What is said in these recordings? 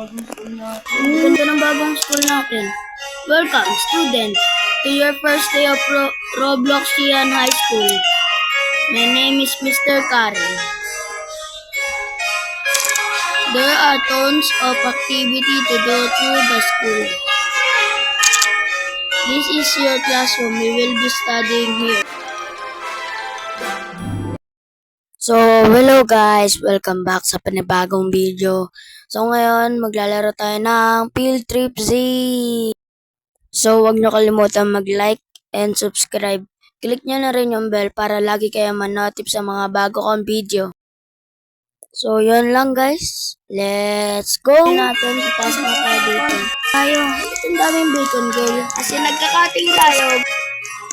Ang ganda ng bagong school natin. Welcome, student, to your first day of Robloxian High School. My name is Mr. Karen. There are tons of activity to do through the school. This is your classroom. We will be studying here. So, hello guys! Welcome back sa panibagong video. So, ngayon, maglalaro tayo ng Field Trip Z. So, huwag nyo kalimutan mag-like and subscribe. Click nyo na rin yung bell para lagi kayo man-notif sa mga bago kong video. So, yun lang guys. Let's go! Natin, ipasok na tayo dito. Ang daming bacon girl. Kasi nagkakating tayo.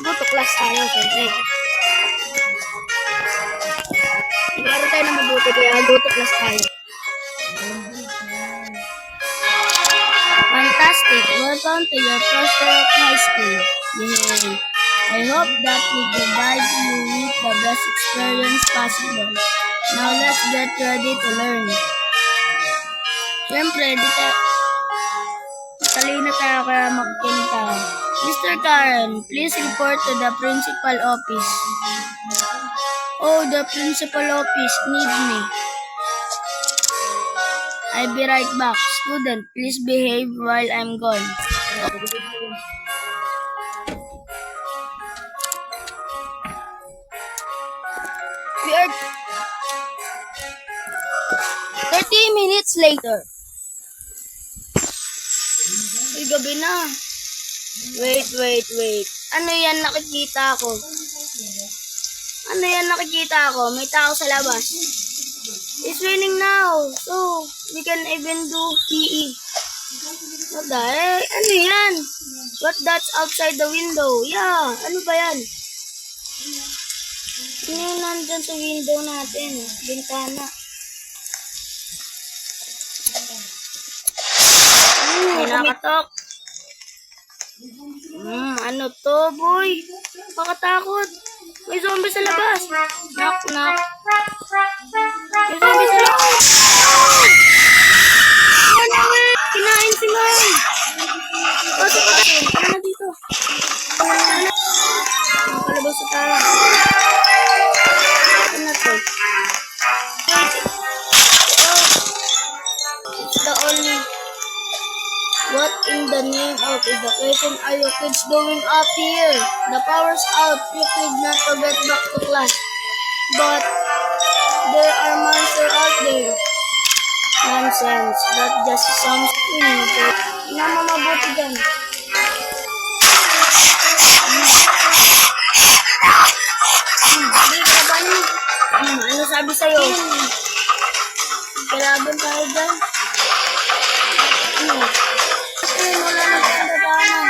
Buto class tayo, syempre. Nag-aro tayo na mabuti kaya buto class tayo. Fantastic! Welcome to your first day of high school. Yay! I hope that we provide you with the best experience possible. Now let's get ready to learn. Siyempre, talina tayo kaya makikinig tayo. Mr. Karen, please report to the principal office. Oh, the principal office need me. I'll be right back. Student, please behave while I'm gone. We are 30 minutes later. Ay, gabi na. Wait. Ano yan nakikita ko? May tao sa labas. It's raining now, so we can even do PE. What the heck? Ano yan? What that's outside the window? Yeah, ano ba yan? Ano yung nandyan sa window natin? Bintana. May nakatok. Ano to, boy? Pakatakot. May zombie sa labas. Knock. May zombie sa labas. Kinain si Mom. Pasok ka tayo. Tama na dito. Nakalabas sa tayo. Ano to? It's the only... What in the name of education are you kids doing up here? The power's out. You could not to get back to class. But there are monsters out there. Nonsense. That just sounds stupid. Mabuti dyan. Ano sabi sa'yo? Kalaban tayo dyan. Wala na tayong dadaanan.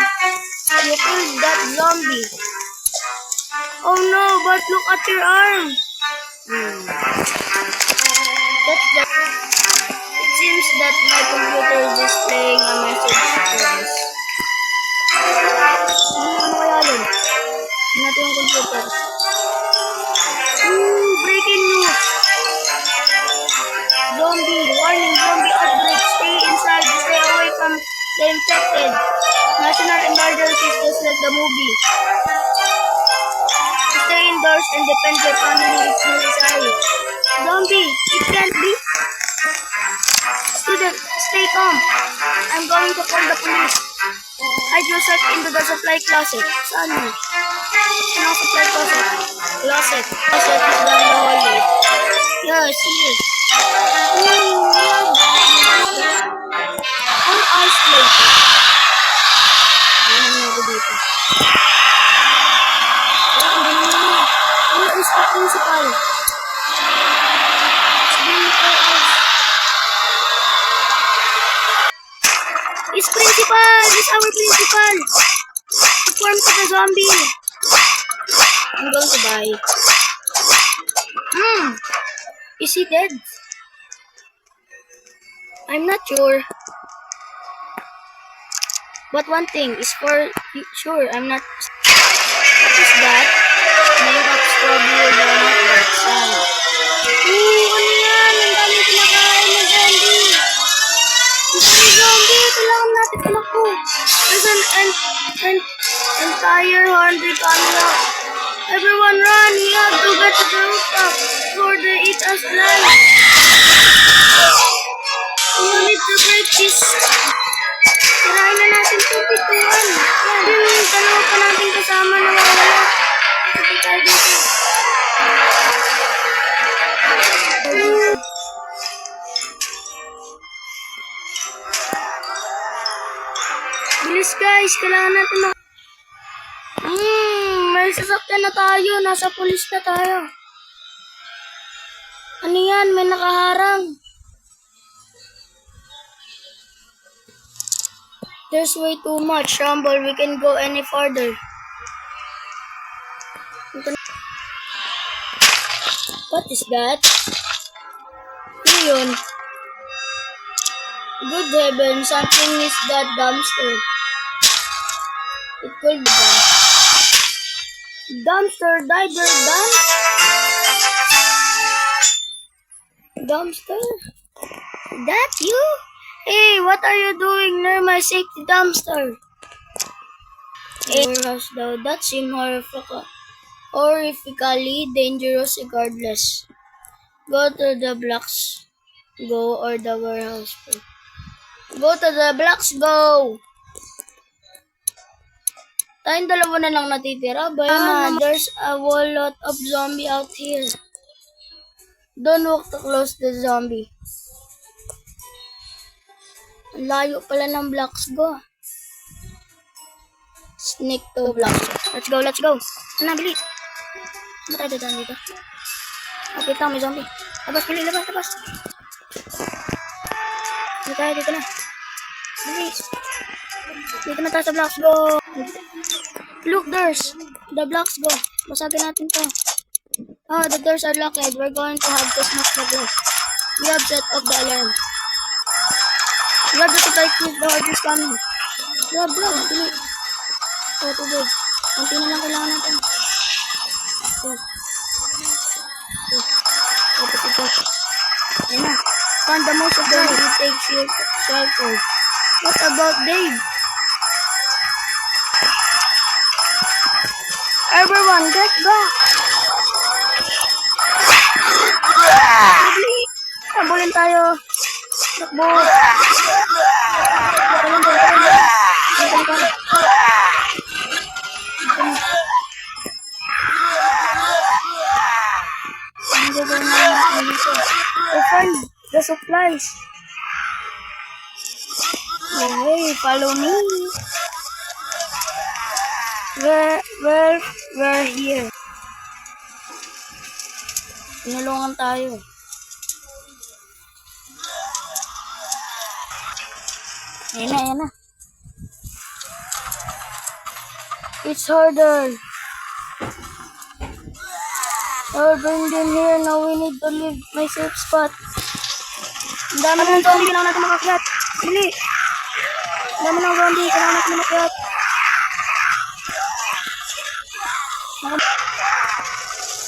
You killed that zombie. Oh no, but look at your arm. It seems that my computer is displaying a message to us. Ano kaya yun? Hindi natin yung computer. Breaking news. Warning, zombie outbreak. Stay inside, stay away from the infected. National emergency just like the movie. Stay indoors and defend your family if necessary. Zombie, it can't be. Student, stay calm. I'm going to call the police. Hide yourself into the supply closet. Saan mo? Saan ang supply closet? Closet is down the hallway. Yes, here. All ice plate. Ano ako dito? Ano is the principal? It's principal! It's our principal! Perform to the zombie! I'm going to buy. Is he dead? I'm not sure. But one thing is for sure, I'm not... What is that? Made of strawberry donut outside. Ano yan? Ang dami kinakain na zombie! natin tumakbo. There's an entire hundred coming out. Everyone run! We have to get to the rooftop before they eat us alive. We need to break this. Sirain na natin ito, bituan. Yan. Yung dalawa pa natin kasama na wala. Sige tayo dito. Bilis guys, kailangan natin may sasakyan na tayo. Nasa pulis na tayo. Ano yan? May nakaharang. There's way too much rumble. We can go any further. What is that? Ano yun? Good heaven, something is that dumpster. It could be done. Dumpster diver done? Dumpster? That you? Hey, what are you doing near my safety dumpster? Warehouse though, that seems horrifically dangerous regardless. Go to the blocks. Go or the warehouse. Go to the blocks, go! Tayong dalawa na lang natitira. There's a whole lot of zombie out here. Don't walk too close to the zombie. Ang layo pala ng blocks, go. Sneak to blocks. Let's go, let's go. Sana, bili. Ano tayo dadaan dito? Okay, tama, may zombie. Labas, bili, labas, labas. Dito tayo, dito na. Bilis. Dito na tayo sa blocks, go. Look, there's the blocks, go. Basagin natin to. Oh, the doors are locked. We're going to have to smash the doors. We have set up the alarm. We have to strike with the hard is coming. Grab, bili. Oh, tubig. Kunti na lang kailangan natin. Tapos ito. Ayan na. Find the most of them. It takes your shelter. What about Dave? Everyone, get back! Habulin tayo. Takbo. Find the supplies. Hey, follow me. We're here. Tinulungan tayo. Ayan na. It's harder. Oh, bring them here. Now we need to leave my safe spot. Ang dami ng zombie. Kailangan natin makakyat. Bili. Ang dami ng zombie. Kailangan natin makakyat.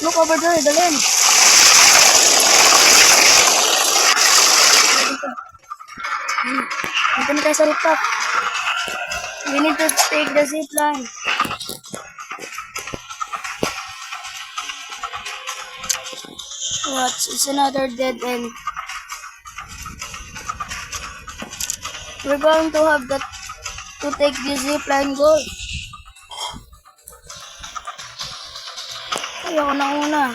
Look over there. Dalhin. Dito na tayo sa rooftop. We need to take the zip line. What? It's another dead end. We're going to have to take the zip line goal. Ayoko na una.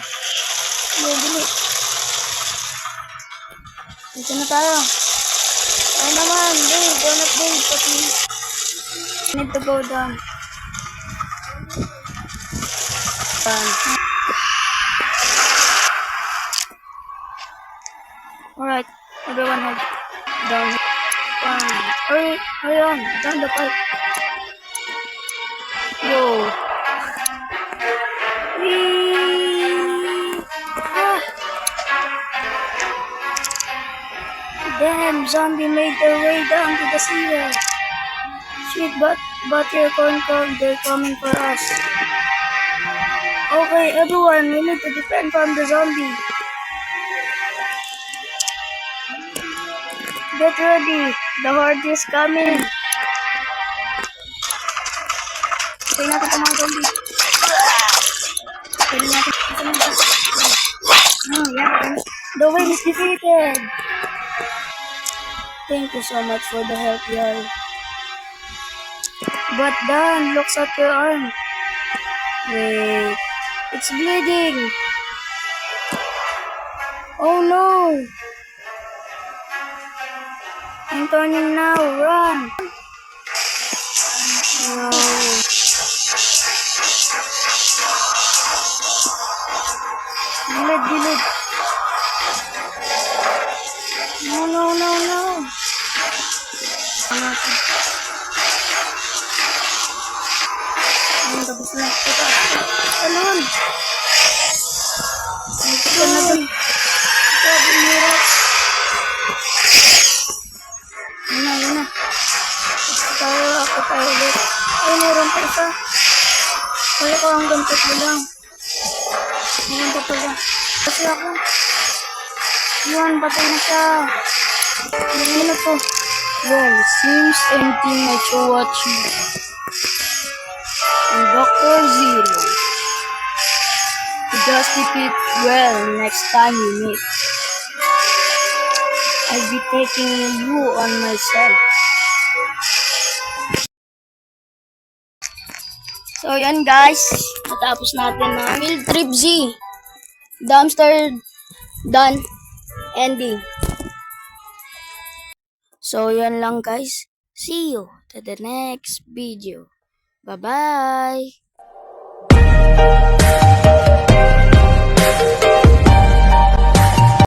Bili. Dito na tayo. Ay naman, Dave. Don't update. Pati need to go down. Alright, everyone head down. Hurry on, down the pipe. Go. Damn, zombie made their way down to the seawall. Sweet but your corn cob, they're coming for us. Okay, everyone, we need to defend from the zombie. Get ready, the horde is coming. Kaya natin ito mga zombie. Kaya natin ito mga yeah. The win is defeated. Thank you so much for the help, y'all. But Dan, looks at your arm. Wait, it's bleeding. Oh no! I'm turning now. Run! No. Gilid. No. Tapos na. Ito. Alon! Ito na dun. Ito, binirap. Yun na. Ako tayo ulit. Ay, meron pa isa. Kaya ko hanggang tatlo lang. Meron pa pala. Kasi ako. Yun, patay na siya. Ano na to? Well, seems empty na to watch me. And Dr. Zero. Just repeat well next time you meet. I'll be taking you on myself. So yan guys, natapos natin na Field Trip Z. Dumpster done. Ending. So yan lang guys. See you to the next video. Bye bye.